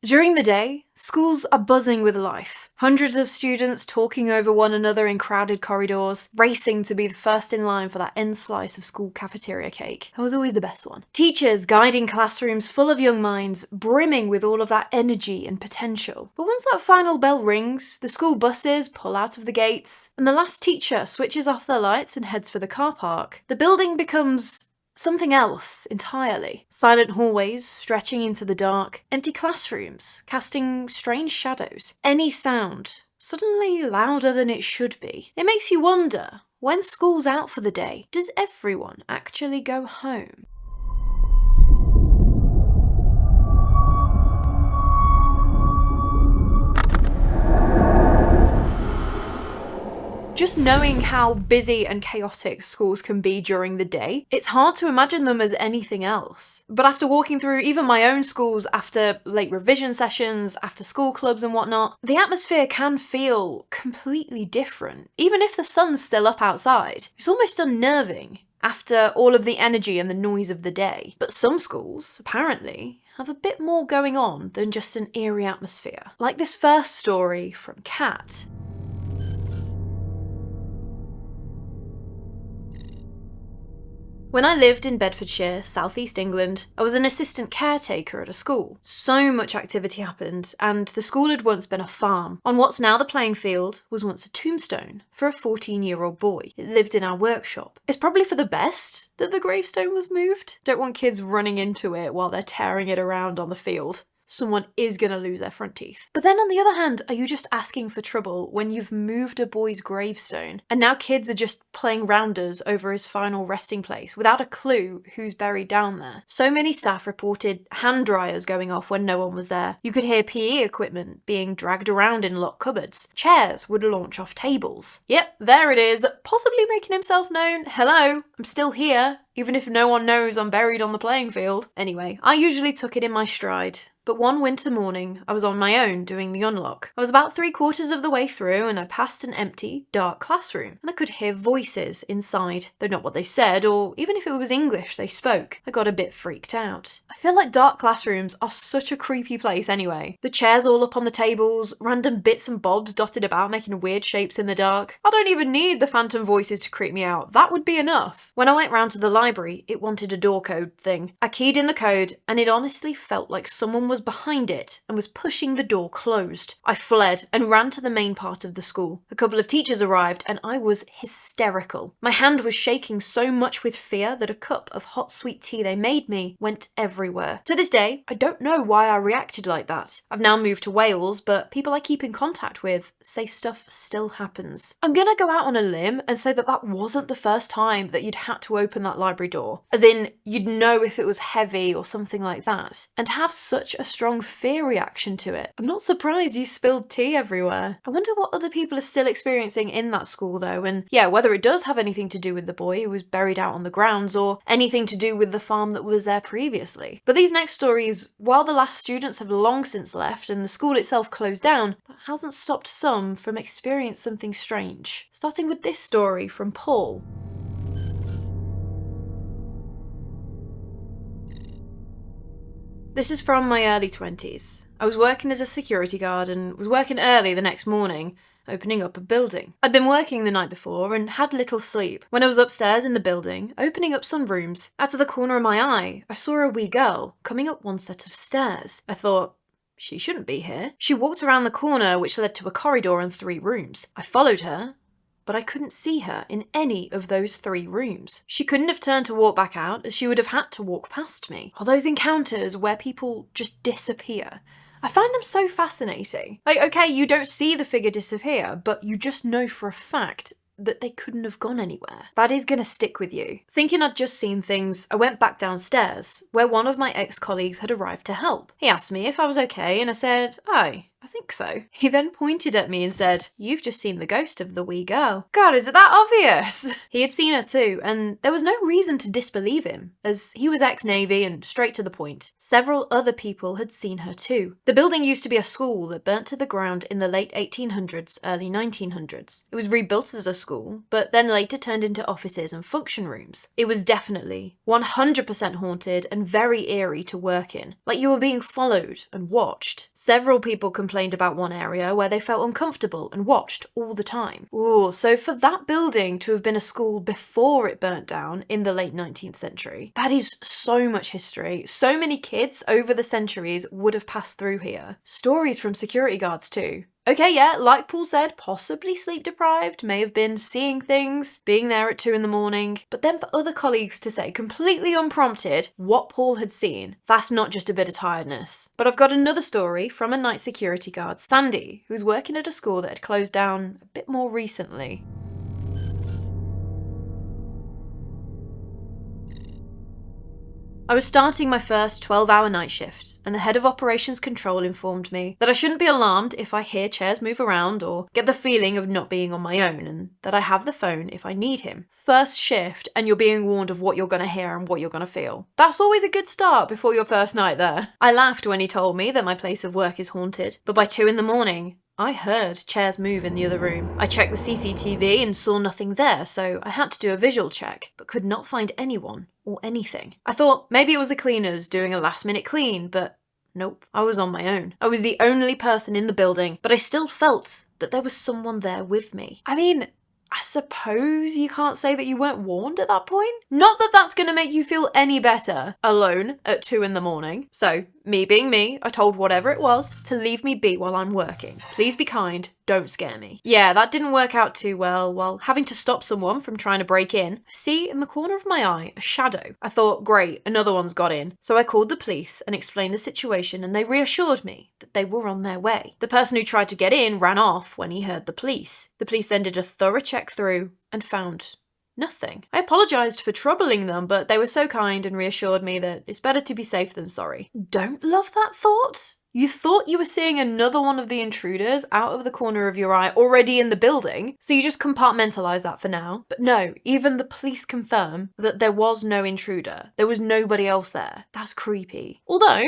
During the day, schools are buzzing with life. Hundreds of students talking over one another in crowded corridors, racing to be the first in line for that end slice of school cafeteria cake. That was always the best one. Teachers guiding classrooms full of young minds, brimming with all of that energy and potential. But once that final bell rings, the school buses pull out of the gates, and the last teacher switches off their lights and heads for the car park, the building becomes something else entirely. Silent hallways stretching into the dark, empty classrooms casting strange shadows. Any sound suddenly louder than it should be. It makes you wonder, when school's out for the day, does everyone actually go home? Just knowing how busy and chaotic schools can be during the day, it's hard to imagine them as anything else. But after walking through even my own schools after late revision sessions, after school clubs and whatnot, the atmosphere can feel completely different, even if the sun's still up outside. It's almost unnerving after all of the energy and the noise of the day. But some schools, apparently, have a bit more going on than just an eerie atmosphere. Like this first story from Kat. When I lived in Bedfordshire, southeast England, I was an assistant caretaker at a school. So much activity happened, and the school had once been a farm. On what's now the playing field was once a tombstone for a 14-year-old boy. It lived in our workshop. It's probably for the best that the gravestone was moved. Don't want kids running into it while they're tearing it around on the field. Someone is going to lose their front teeth. But then on the other hand, are you just asking for trouble when you've moved a boy's gravestone and now kids are just playing rounders over his final resting place without a clue who's buried down there? So many staff reported hand dryers going off when no one was there. You could hear PE equipment being dragged around in locked cupboards. Chairs would launch off tables. Yep, there it is, possibly making himself known. Hello, I'm still here, even if no one knows I'm buried on the playing field. Anyway, I usually took it in my stride. But one winter morning, I was on my own doing the unlock. I was about 3/4 of the way through and I passed an empty, dark classroom, and I could hear voices inside, though not what they said, or even if it was English they spoke. I got a bit freaked out. I feel like dark classrooms are such a creepy place anyway. The chairs all up on the tables, random bits and bobs dotted about making weird shapes in the dark. I don't even need the phantom voices to creep me out, that would be enough. When I went round to the library, it wanted a door code thing. I keyed in the code, and it honestly felt like someone was behind it and was pushing the door closed. I fled and ran to the main part of the school. A couple of teachers arrived and I was hysterical. My hand was shaking so much with fear that a cup of hot sweet tea they made me went everywhere. To this day, I don't know why I reacted like that. I've now moved to Wales, but people I keep in contact with say stuff still happens. I'm gonna go out on a limb and say that that wasn't the first time that you'd had to open that library door. As in, you'd know if it was heavy or something like that. And to have such a strong fear reaction to it. I'm not surprised you spilled tea everywhere. I wonder what other people are still experiencing in that school though, and yeah, whether it does have anything to do with the boy who was buried out on the grounds or anything to do with the farm that was there previously. But these next stories, while the last students have long since left and the school itself closed down, that hasn't stopped some from experiencing something strange. Starting with this story from Paul. This is from my early 20s. I was working as a security guard and was working early the next morning, opening up a building. I'd been working the night before and had little sleep. When I was upstairs in the building, opening up some rooms, out of the corner of my eye, I saw a wee girl coming up one set of stairs. I thought, she shouldn't be here. She walked around the corner which led to a corridor and 3 rooms. I followed her, but I couldn't see her in any of those 3 rooms. She couldn't have turned to walk back out, as she would have had to walk past me. Are those encounters where people just disappear? I find them so fascinating. Like, okay, you don't see the figure disappear, but you just know for a fact that they couldn't have gone anywhere. That is gonna stick with you. Thinking I'd just seen things, I went back downstairs, where one of my ex-colleagues had arrived to help. He asked me if I was okay, and I said, "Aye, I I think so. He then pointed at me and said, "You've just seen the ghost of the wee girl." God, is it that obvious? He had seen her too, and there was no reason to disbelieve him, as he was ex-Navy and straight to the point. Several other people had seen her too. The building used to be a school that burnt to the ground in the late 1800s, early 1900s. It was rebuilt as a school, but then later turned into offices and function rooms. It was definitely 100% haunted and very eerie to work in, like you were being followed and watched. Several people complained about one area where they felt uncomfortable and watched all the time. Ooh, so for that building to have been a school before it burnt down in the late 19th century, that is so much history. So many kids over the centuries would have passed through here. Stories from security guards too. Okay, yeah, like Paul said, possibly sleep deprived, may have been seeing things, being there at 2 a.m, but then for other colleagues to say, completely unprompted, what Paul had seen, that's not just a bit of tiredness. But I've got another story from a night security guard, Sandy, who's working at a school that had closed down a bit more recently. I was starting my first 12-hour night shift, and the head of operations control informed me that I shouldn't be alarmed if I hear chairs move around or get the feeling of not being on my own, and that I have the phone if I need him. First shift, and you're being warned of what you're going to hear and what you're going to feel. That's always a good start before your first night there. I laughed when he told me that my place of work is haunted, but by 2 a.m, I heard chairs move in the other room. I checked the CCTV and saw nothing there, so I had to do a visual check, but could not find anyone or anything. I thought maybe it was the cleaners doing a last-minute clean, but nope, I was on my own. I was the only person in the building, but I still felt that there was someone there with me. I mean, I suppose you can't say that you weren't warned at that point. Not that that's going to make you feel any better alone at 2 a.m. So, me being me, I told whatever it was to leave me be while I'm working. Please be kind, don't scare me. Yeah, that didn't work out too well while having to stop someone from trying to break in. I see in the corner of my eye a shadow. I thought, great, another one's got in. So I called the police and explained the situation, and they reassured me that they were on their way. The person who tried to get in ran off when he heard the police. The police then did a thorough check through and found nothing. I apologised for troubling them, but they were so kind and reassured me that it's better to be safe than sorry. Don't love that thought? You thought you were seeing another one of the intruders out of the corner of your eye already in the building, so you just compartmentalise that for now. But no, even the police confirm that there was no intruder. There was nobody else there. That's creepy. Although,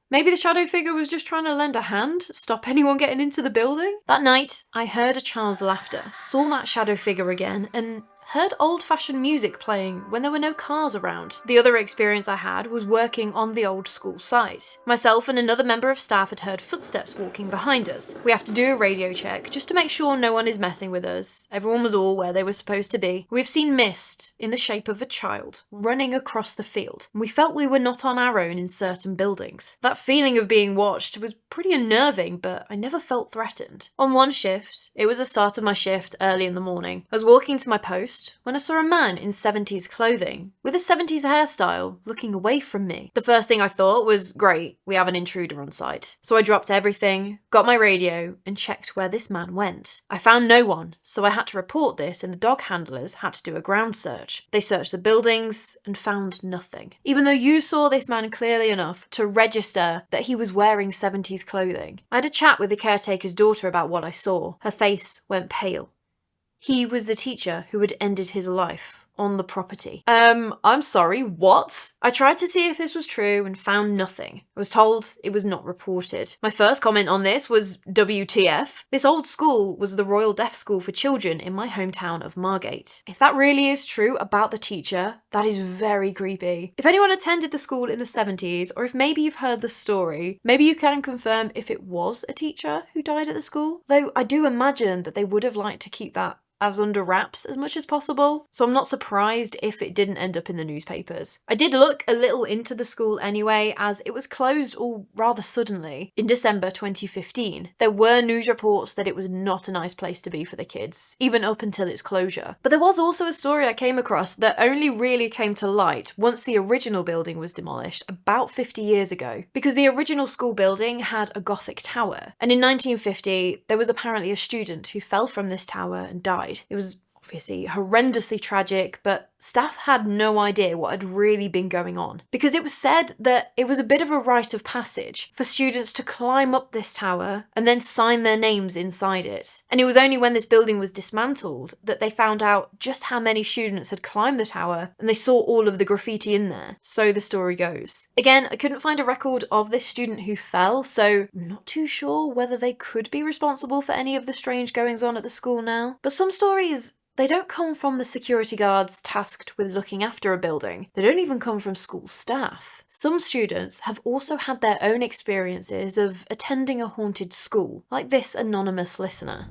maybe the shadow figure was just trying to lend a hand, stop anyone getting into the building? That night, I heard a child's laughter, saw that shadow figure again, and heard old-fashioned music playing when there were no cars around. The other experience I had was working on the old school site. Myself and another member of staff had heard footsteps walking behind us. We have to do a radio check just to make sure no one is messing with us. Everyone was all where they were supposed to be. We've seen mist in the shape of a child running across the field. We felt we were not on our own in certain buildings. That feeling of being watched was pretty unnerving, but I never felt threatened. On one shift, it was the start of my shift early in the morning. I was walking to my post when I saw a man in 70s clothing with a 70s hairstyle looking away from me. The first thing I thought was, great, we have an intruder on site. So I dropped everything, got my radio, and checked where this man went. I found no one, so I had to report this, and the dog handlers had to do a ground search. They searched the buildings and found nothing. Even though you saw this man clearly enough to register that he was wearing 70s clothing. I had a chat with the caretaker's daughter about what I saw. Her face went pale. He was the teacher who had ended his life on the property. I'm sorry, what? I tried to see if this was true and found nothing. I was told it was not reported. My first comment on this was WTF. This old school was the Royal Deaf School for Children in my hometown of Margate. If that really is true about the teacher, that is very creepy. If anyone attended the school in the 70s, or if maybe you've heard the story, maybe you can confirm if it was a teacher who died at the school. Though I do imagine that they would have liked to keep that as under wraps as much as possible, so I'm not surprised if it didn't end up in the newspapers. I did look a little into the school anyway, as it was closed all rather suddenly in December 2015. There were news reports that it was not a nice place to be for the kids, even up until its closure. But there was also a story I came across that only really came to light once the original building was demolished about 50 years ago, because the original school building had a Gothic tower, and in 1950 there was apparently a student who fell from this tower and died. It was obviously horrendously tragic, but staff had no idea what had really been going on. Because it was said that it was a bit of a rite of passage for students to climb up this tower and then sign their names inside it. And it was only when this building was dismantled that they found out just how many students had climbed the tower, and they saw all of the graffiti in there. So the story goes. Again, I couldn't find a record of this student who fell, so I'm not too sure whether they could be responsible for any of the strange goings on at the school now. But some stories, they don't come from the security guards tasked with looking after a building. They don't even come from school staff. Some students have also had their own experiences of attending a haunted school, like this anonymous listener.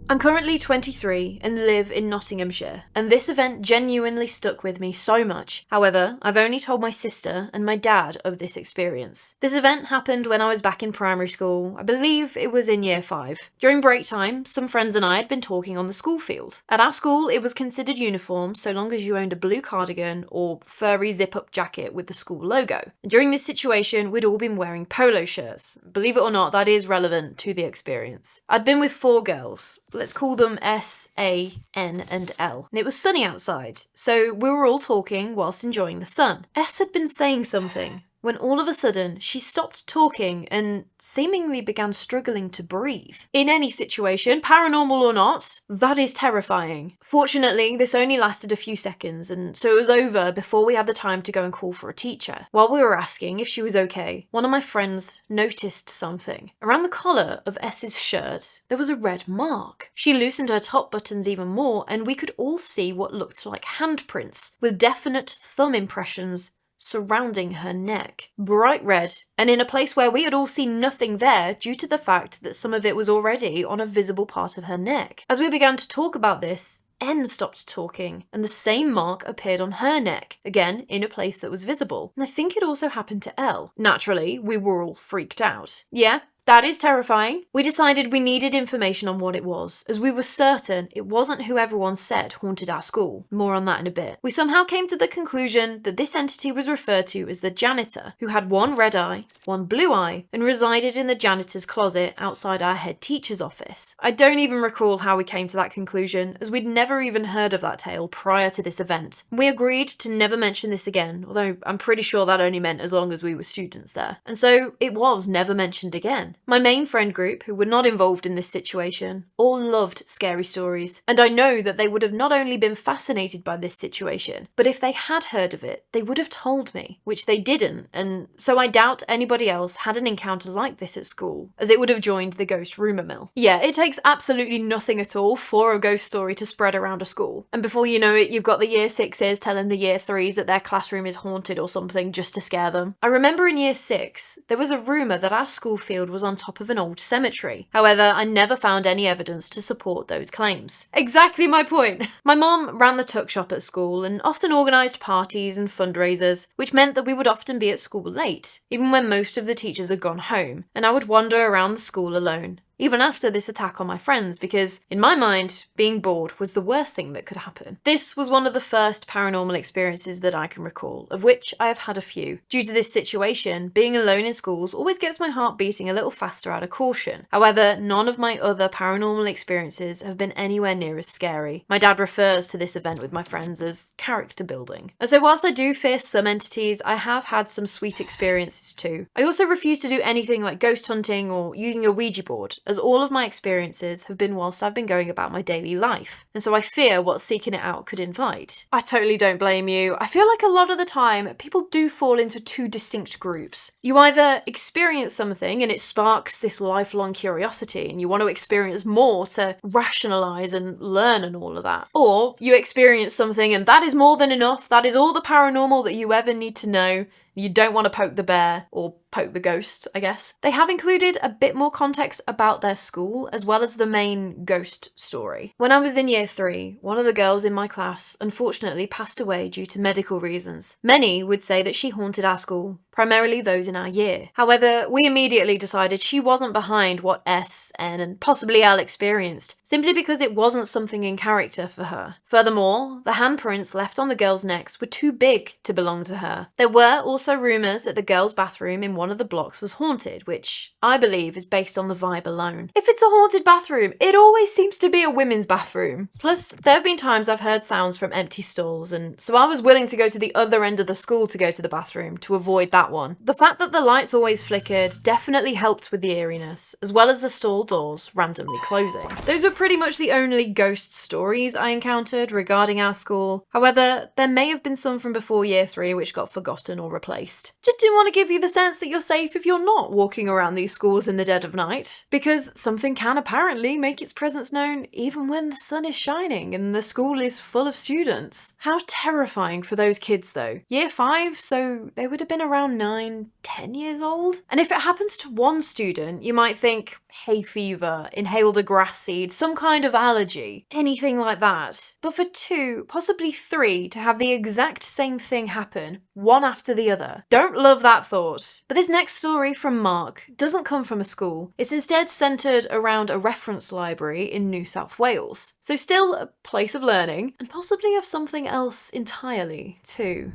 I'm currently 23 and live in Nottinghamshire, and this event genuinely stuck with me so much. However, I've only told my sister and my dad of this experience. This event happened when I was back in primary school. I believe it was in year 5. During break time, some friends and I had been talking on the school field. At our school, it was considered uniform so long as you owned a blue cardigan or furry zip-up jacket with the school logo. And during this situation, we'd all been wearing polo shirts. Believe it or not, that is relevant to the experience. I'd been with 4 girls. Let's call them S, A, N, and L. And it was sunny outside, so we were all talking whilst enjoying the sun. S had been saying something when all of a sudden she stopped talking and seemingly began struggling to breathe. In any situation, paranormal or not, that is terrifying. Fortunately, this only lasted a few seconds, and so it was over before we had the time to go and call for a teacher. While we were asking if she was okay, one of my friends noticed something. Around the collar of S's shirt, there was a red mark. She loosened her top buttons even more, and we could all see what looked like handprints, with definite thumb impressions surrounding her neck. Bright red, and in a place where we had all seen nothing there due to the fact that some of it was already on a visible part of her neck. As we began to talk about this, N stopped talking, and the same mark appeared on her neck, again in a place that was visible. And I think it also happened to L. Naturally, we were all freaked out. Yeah, that is terrifying. We decided we needed information on what it was, as we were certain it wasn't who everyone said haunted our school. More on that in a bit. We somehow came to the conclusion that this entity was referred to as the janitor, who had one red eye, one blue eye, and resided in the janitor's closet outside our head teacher's office. I don't even recall how we came to that conclusion, as we'd never even heard of that tale prior to this event. We agreed to never mention this again, although I'm pretty sure that only meant as long as we were students there. And so it was never mentioned again. My main friend group, who were not involved in this situation, all loved scary stories, and I know that they would have not only been fascinated by this situation, but if they had heard of it, they would have told me, which they didn't, and so I doubt anybody else had an encounter like this at school, as it would have joined the ghost rumour mill. Yeah, it takes absolutely nothing at all for a ghost story to spread around a school, and before you know it, you've got the year 6s telling the year 3s that their classroom is haunted or something just to scare them. I remember in year 6, there was a rumour that our school field was on top of an old cemetery. However, I never found any evidence to support those claims. Exactly my point. My mom ran the tuck shop at school and often organised parties and fundraisers, which meant that we would often be at school late, even when most of the teachers had gone home, and I would wander around the school alone. Even after this attack on my friends, because, in my mind, being bored was the worst thing that could happen. This was one of the first paranormal experiences that I can recall, of which I have had a few. Due to this situation, being alone in schools always gets my heart beating a little faster out of caution. However, none of my other paranormal experiences have been anywhere near as scary. My dad refers to this event with my friends as character building. And so whilst I do fear some entities, I have had some sweet experiences too. I also refuse to do anything like ghost hunting or using a Ouija board, as all of my experiences have been whilst I've been going about my daily life, and so I fear what seeking it out could invite. I totally don't blame you. I feel like a lot of the time, people do fall into 2 distinct groups. You either experience something and it sparks this lifelong curiosity and you want to experience more to rationalise and learn and all of that. Or you experience something and that is more than enough, that is all the paranormal that you ever need to know. You don't want to poke the bear, or poke the ghost, I guess. They have included a bit more context about their school, as well as the main ghost story. When I was in year 3, one of the girls in my class unfortunately passed away due to medical reasons. Many would say that she haunted our school primarily those in our year. However, we immediately decided she wasn't behind what S, N, and possibly L experienced, simply because it wasn't something in character for her. Furthermore, the handprints left on the girls' necks were too big to belong to her. There were also rumours that the girls' bathroom in one of the blocks was haunted, which I believe is based on the vibe alone. If it's a haunted bathroom, it always seems to be a women's bathroom. Plus, there have been times I've heard sounds from empty stalls, and so I was willing to go to the other end of the school to go to the bathroom to avoid that one. The fact that the lights always flickered definitely helped with the eeriness, as well as the stall doors randomly closing. Those were pretty much the only ghost stories I encountered regarding our school. However, there may have been some from before year 3 which got forgotten or replaced. Just didn't want to give you the sense that you're safe if you're not walking around these schools in the dead of night, because something can apparently make its presence known even when the sun is shining and the school is full of students. How terrifying for those kids though. Year 5, so they would have been around 9, 10 years old? And if it happens to one student, you might think hay fever, inhaled a grass seed, some kind of allergy, anything like that. But for 2, possibly 3, to have the exact same thing happen, one after the other. Don't love that thought. But this next story from Mark doesn't come from a school. It's instead centred around a reference library in New South Wales. So still a place of learning, and possibly of something else entirely too.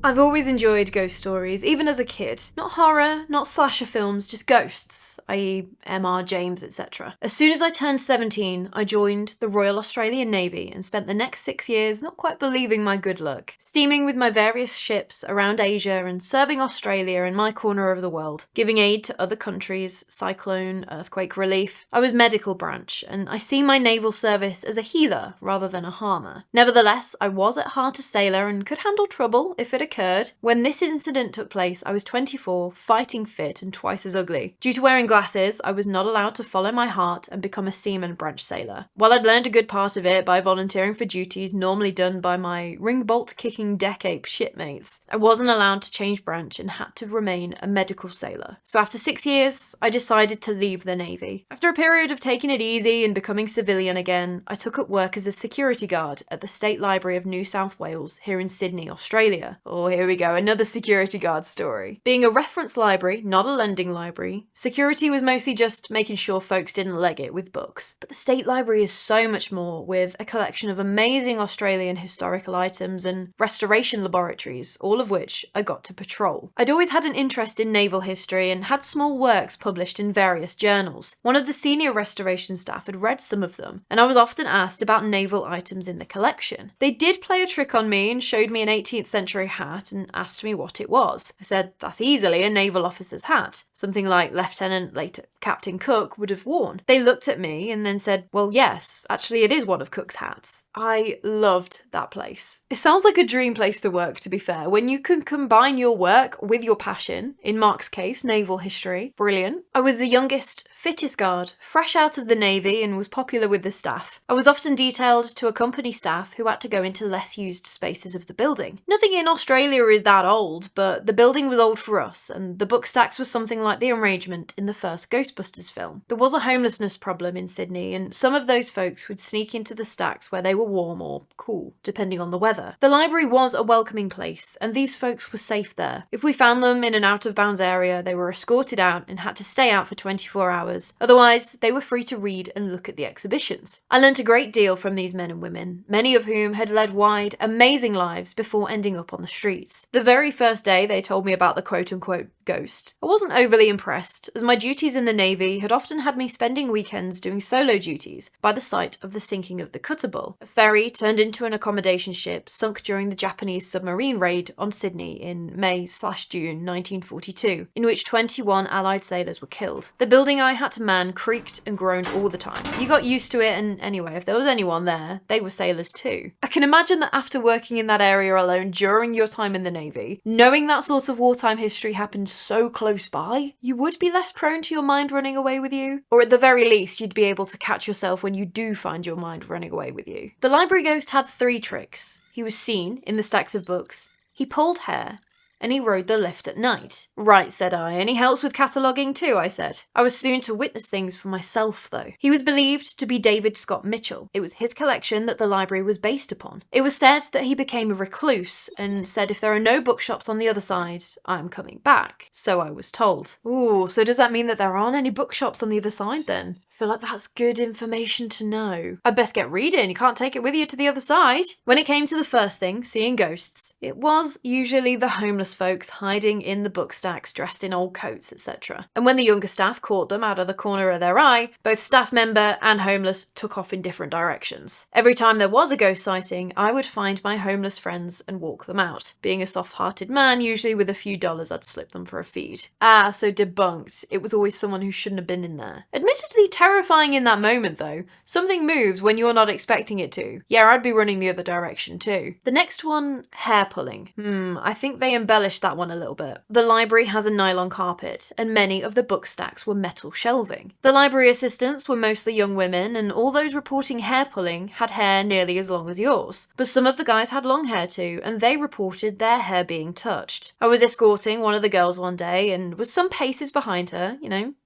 I've always enjoyed ghost stories, even as a kid. Not horror, not slasher films, just ghosts, i.e. M.R. James, etc. As soon as I turned 17, I joined the Royal Australian Navy and spent the next 6 years not quite believing my good luck, steaming with my various ships around Asia and serving Australia in my corner of the world, giving aid to other countries, cyclone, earthquake relief. I was medical branch, and I see my naval service as a healer rather than a harmer. Nevertheless, I was at heart a sailor and could handle trouble if it occurred. When this incident took place, I was 24, fighting fit and twice as ugly. Due to wearing glasses, I was not allowed to follow my heart and become a seaman branch sailor. While I'd learned a good part of it by volunteering for duties normally done by my ring-bolt-kicking deck-ape shipmates, I wasn't allowed to change branch and had to remain a medical sailor. So after 6 years, I decided to leave the Navy. After a period of taking it easy and becoming civilian again, I took up work as a security guard at the State Library of New South Wales here in Sydney, Australia. Here we go, another security guard story. Being a reference library, not a lending library, security was mostly just making sure folks didn't leg it with books. But the State Library is so much more, with a collection of amazing Australian historical items and restoration laboratories, all of which I got to patrol. I'd always had an interest in naval history and had small works published in various journals. One of the senior restoration staff had read some of them, and I was often asked about naval items in the collection. They did play a trick on me and showed me an 18th century hat and asked me what it was. I said that's easily a naval officer's hat, something like Lieutenant, later Captain Cook, would have worn. They looked at me and then said, well yes, actually it is one of Cook's hats. I loved that place. It sounds like a dream place to work, to be fair, when you can combine your work with your passion, in Mark's case, naval history. Brilliant. I was the youngest, fittest guard, fresh out of the Navy and was popular with the staff. I was often detailed to accompany staff who had to go into less used spaces of the building. Nothing in Australia is that old, but the building was old for us, and the book stacks was something like the arrangement in the first Ghostbusters film. There was a homelessness problem in Sydney, and some of those folks would sneak into the stacks where they were warm or cool, depending on the weather. The library was a welcoming place, and these folks were safe there. If we found them in an out-of-bounds area, they were escorted out and had to stay out for 24 hours. Otherwise, they were free to read and look at the exhibitions. I learnt a great deal from these men and women, many of whom had led wide, amazing lives before ending up on the streets. The very first day they told me about the quote-unquote ghost, I wasn't overly impressed, as my duties in the Navy had often had me spending weekends doing solo duties by the site of the sinking of the Cutterbull, a ferry turned into an accommodation ship sunk during the Japanese submarine raid on Sydney in May/June 1942, in which 21 Allied sailors were killed. The building I had to man creaked and groaned all the time. You got used to it, and anyway, if there was anyone there, they were sailors too. I can imagine that after working in that area alone during your time in the Navy, knowing that sort of wartime history happened so close by, you would be less prone to your mind running away with you. Or at the very least, you'd be able to catch yourself when you do find your mind running away with you. The library ghost had 3 tricks. He was seen in the stacks of books, he pulled hair, and he rode the lift at night. Right, said I, and he helps with cataloguing too, I said. I was soon to witness things for myself, though. He was believed to be David Scott Mitchell. It was his collection that the library was based upon. It was said that he became a recluse and said if there are no bookshops on the other side, I'm coming back. So I was told. Ooh, so does that mean that there aren't any bookshops on the other side then? I feel like that's good information to know. I'd best get reading, you can't take it with you to the other side. When it came to the first thing, seeing ghosts, it was usually the homeless folks hiding in the book stacks dressed in old coats, etc. And when the younger staff caught them out of the corner of their eye, both staff member and homeless took off in different directions. Every time there was a ghost sighting, I would find my homeless friends and walk them out. Being a soft-hearted man, usually with a few dollars I'd slip them for a feed. Ah, so debunked. It was always someone who shouldn't have been in there. Admittedly terrifying in that moment though. Something moves when you're not expecting it to. Yeah, I'd be running the other direction too. The next one, hair pulling. I think they embellished that one a little bit. The library has a nylon carpet, and many of the book stacks were metal shelving. The library assistants were mostly young women, and all those reporting hair pulling had hair nearly as long as yours. But some of the guys had long hair too, and they reported their hair being touched. I was escorting one of the girls one day, and was some paces behind her,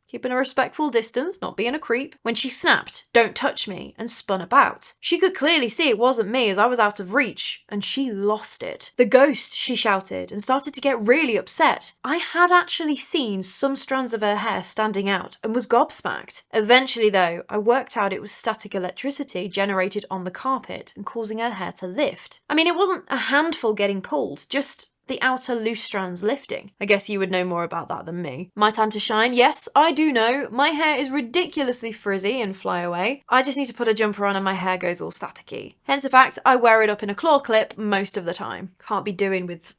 keeping a respectful distance, not being a creep, when she snapped, "Don't touch me," and spun about. She could clearly see it wasn't me as I was out of reach, and she lost it. "The ghost," she shouted, and started to get really upset. I had actually seen some strands of her hair standing out and was gobsmacked. Eventually though, I worked out it was static electricity generated on the carpet and causing her hair to lift. I mean, it wasn't a handful getting pulled, just the outer loose strands lifting. I guess you would know more about that than me. My time to shine? Yes, I do know. My hair is ridiculously frizzy and fly away. I just need to put a jumper on and my hair goes all staticky. Hence the fact I wear it up in a claw clip most of the time. Can't be doing with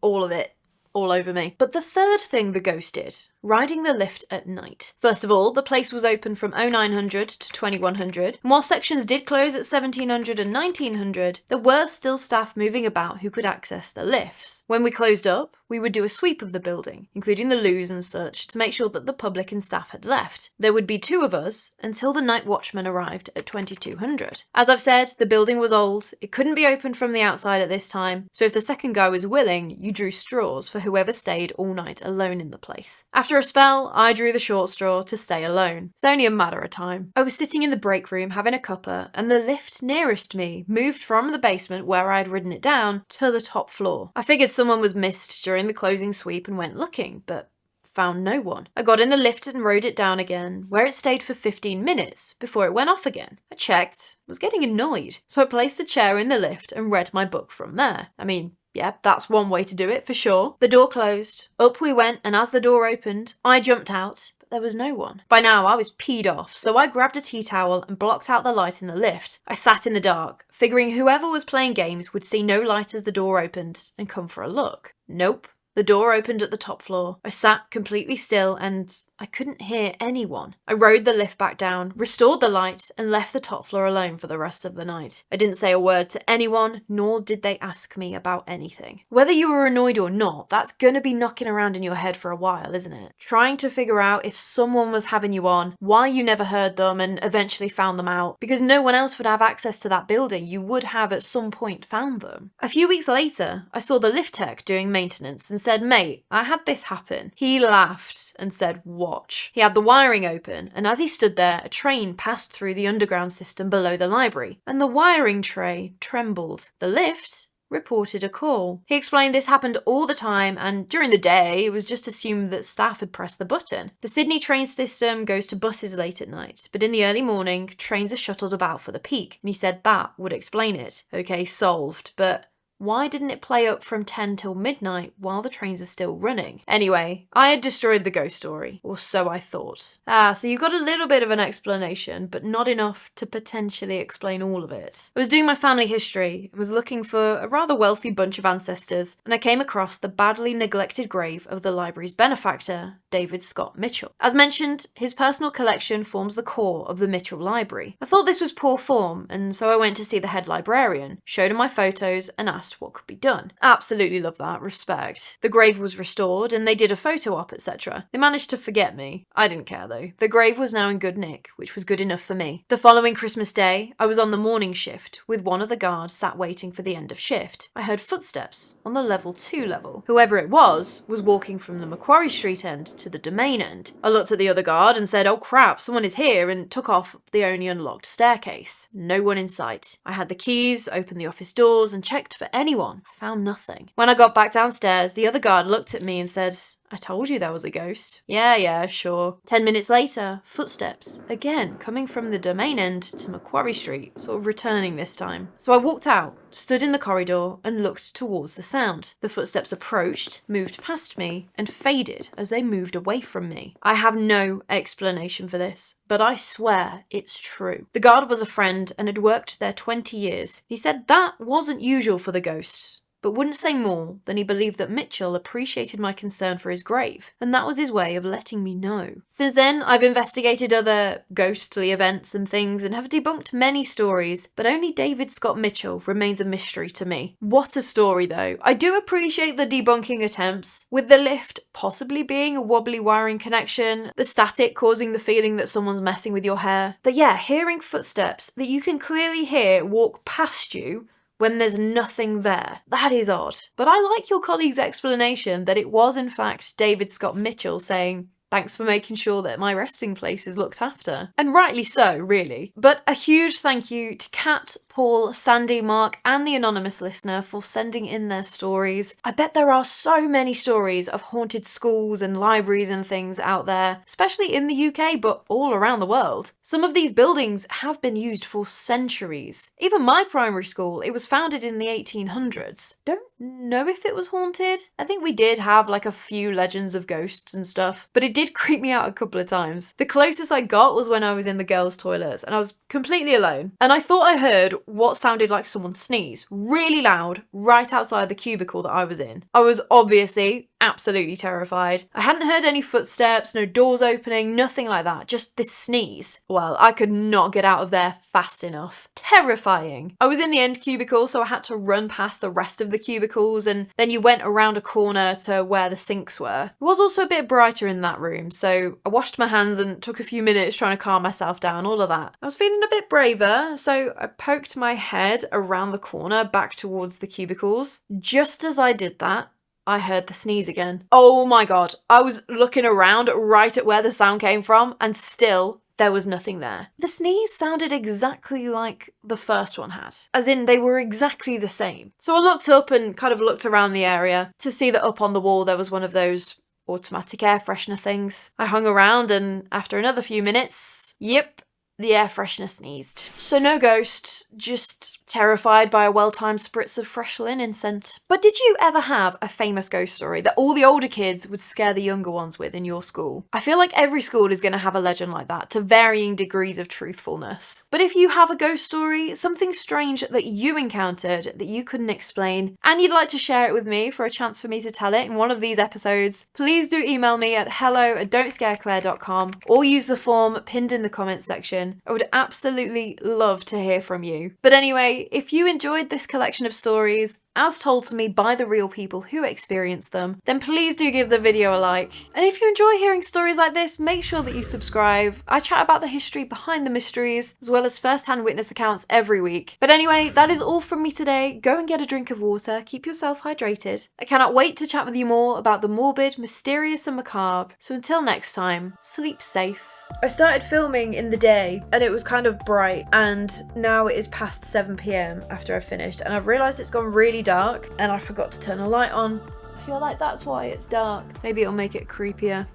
all of it all over me. But the third thing the ghost did, riding the lift at night. First of all, the place was open from 0900 to 2100, and while sections did close at 1700 and 1900, there were still staff moving about who could access the lifts. When we closed up, we would do a sweep of the building, including the loos and such, to make sure that the public and staff had left. There would be 2 of us until the night watchman arrived at 2200. As I've said, the building was old, it couldn't be opened from the outside at this time, so if the second guy was willing, you drew straws for whoever stayed all night alone in the place. After a spell, I drew the short straw to stay alone. It's only a matter of time. I was sitting in the break room having a cuppa, and the lift nearest me moved from the basement where I had ridden it down to the top floor. I figured someone was missed during the closing sweep and went looking, but found no one. I got in the lift and rode it down again, where it stayed for 15 minutes before it went off again. I checked, was getting annoyed, so I placed a chair in the lift and read my book from there. I mean, yeah, that's one way to do it for sure. The door closed, up we went, and as the door opened, I jumped out, but there was no one. By now I was peed off, so I grabbed a tea towel and blocked out the light in the lift. I sat in the dark, figuring whoever was playing games would see no light as the door opened and come for a look. Nope. The door opened at the top floor. I sat completely still and I couldn't hear anyone. I rode the lift back down, restored the light, and left the top floor alone for the rest of the night. I didn't say a word to anyone, nor did they ask me about anything. Whether you were annoyed or not, that's gonna be knocking around in your head for a while, isn't it? Trying to figure out if someone was having you on, why you never heard them and eventually found them out, because no one else would have access to that building. You would have at some point found them. A few weeks later, I saw the lift tech doing maintenance and said, "Mate, I had this happen." He laughed and said, "Watch." He had the wiring open, and as he stood there, a train passed through the underground system below the library, and the wiring tray trembled. The lift reported a call. He explained this happened all the time, and during the day, it was just assumed that staff had pressed the button. The Sydney train system goes to buses late at night, but in the early morning, trains are shuttled about for the peak, and he said that would explain it. Okay, solved, but why didn't it play up from 10 till midnight while the trains are still running? Anyway, I had destroyed the ghost story, or so I thought. So you got a little bit of an explanation, but not enough to potentially explain all of it. I was doing my family history and was looking for a rather wealthy bunch of ancestors, and I came across the badly neglected grave of the library's benefactor, David Scott Mitchell. As mentioned, his personal collection forms the core of the Mitchell Library. I thought this was poor form, and so I went to see the head librarian, showed him my photos, and asked asked what could be done. Absolutely love that, respect. The grave was restored and they did a photo op, etc. They managed to forget me. I didn't care though. The grave was now in good nick, which was good enough for me. The following Christmas Day, I was on the morning shift with one of the guards sat waiting for the end of shift. I heard footsteps on the level 2 level. Whoever it was walking from the Macquarie Street end to the Domain end. I looked at the other guard and said, "Oh crap, someone is here," and took off the only unlocked staircase. No one in sight. I had the keys, opened the office doors and checked for anyone. I found nothing. When I got back downstairs, the other guard looked at me and said, "I told you there was a ghost." Yeah, sure. 10 minutes later, footsteps, again, coming from the Domain end to Macquarie Street, sort of returning this time. So I walked out, stood in the corridor and looked towards the sound. The footsteps approached, moved past me, and faded as they moved away from me. I have no explanation for this, but I swear it's true. The guard was a friend and had worked there 20 years. He said that wasn't usual for the ghosts, but wouldn't say more than he believed that Mitchell appreciated my concern for his grave, and that was his way of letting me know. Since then, I've investigated other ghostly events and things and have debunked many stories, but only David Scott Mitchell remains a mystery to me. What a story though. I do appreciate the debunking attempts, with the lift possibly being a wobbly wiring connection, the static causing the feeling that someone's messing with your hair. But yeah, hearing footsteps that you can clearly hear walk past you when there's nothing there. That is odd. But I like your colleague's explanation that it was in fact David Scott Mitchell saying, "Thanks for making sure that my resting place is looked after." And rightly so, really. But a huge thank you to Kat, Paul, Sandy, Mark, and the anonymous listener for sending in their stories. I bet there are so many stories of haunted schools and libraries and things out there, especially in the UK, but all around the world. Some of these buildings have been used for centuries. Even my primary school, it was founded in the 1800s. Don't know if it was haunted. I think we did have like a few legends of ghosts and stuff, but it did creep me out a couple of times. The closest I got was when I was in the girls' toilets and I was completely alone. And I thought I heard what sounded like someone sneeze, really loud, right outside the cubicle that I was in. I was obviously absolutely terrified. I hadn't heard any footsteps, no doors opening, nothing like that, just this sneeze. Well, I could not get out of there fast enough. Terrifying. I was in the end cubicle, so I had to run past the rest of the cubicles, and then you went around a corner to where the sinks were. It was also a bit brighter in that room, so I washed my hands and took a few minutes trying to calm myself down, all of that. I was feeling a bit braver, so I poked my head around the corner back towards the cubicles. Just as I did that, I heard the sneeze again. Oh my god, I was looking around right at where the sound came from, and still there was nothing there. The sneeze sounded exactly like the first one had, as in they were exactly the same. So I looked up and kind of looked around the area to see that up on the wall there was one of those automatic air freshener things. I hung around and after another few minutes, yep, the air freshener sneezed. So no ghost, just terrified by a well-timed spritz of fresh linen scent. But did you ever have a famous ghost story that all the older kids would scare the younger ones with in your school? I feel like every school is going to have a legend like that, to varying degrees of truthfulness. But if you have a ghost story, something strange that you encountered that you couldn't explain, and you'd like to share it with me for a chance for me to tell it in one of these episodes, please do email me at hello@don'tscareclaire.com or use the form pinned in the comments section. I would absolutely love to hear from you. But anyway, if you enjoyed this collection of stories, as told to me by the real people who experienced them, then please do give the video a like. And if you enjoy hearing stories like this, make sure that you subscribe. I chat about the history behind the mysteries, as well as first-hand witness accounts every week. But anyway, that is all from me today. Go and get a drink of water, keep yourself hydrated. I cannot wait to chat with you more about the morbid, mysterious and macabre. So until next time, sleep safe. I started filming in the day and it was kind of bright, and now it is past 7 PM after I finished, and I've realised it's gone really dark and I forgot to turn a light on. I feel like that's why it's dark. Maybe it'll make it creepier.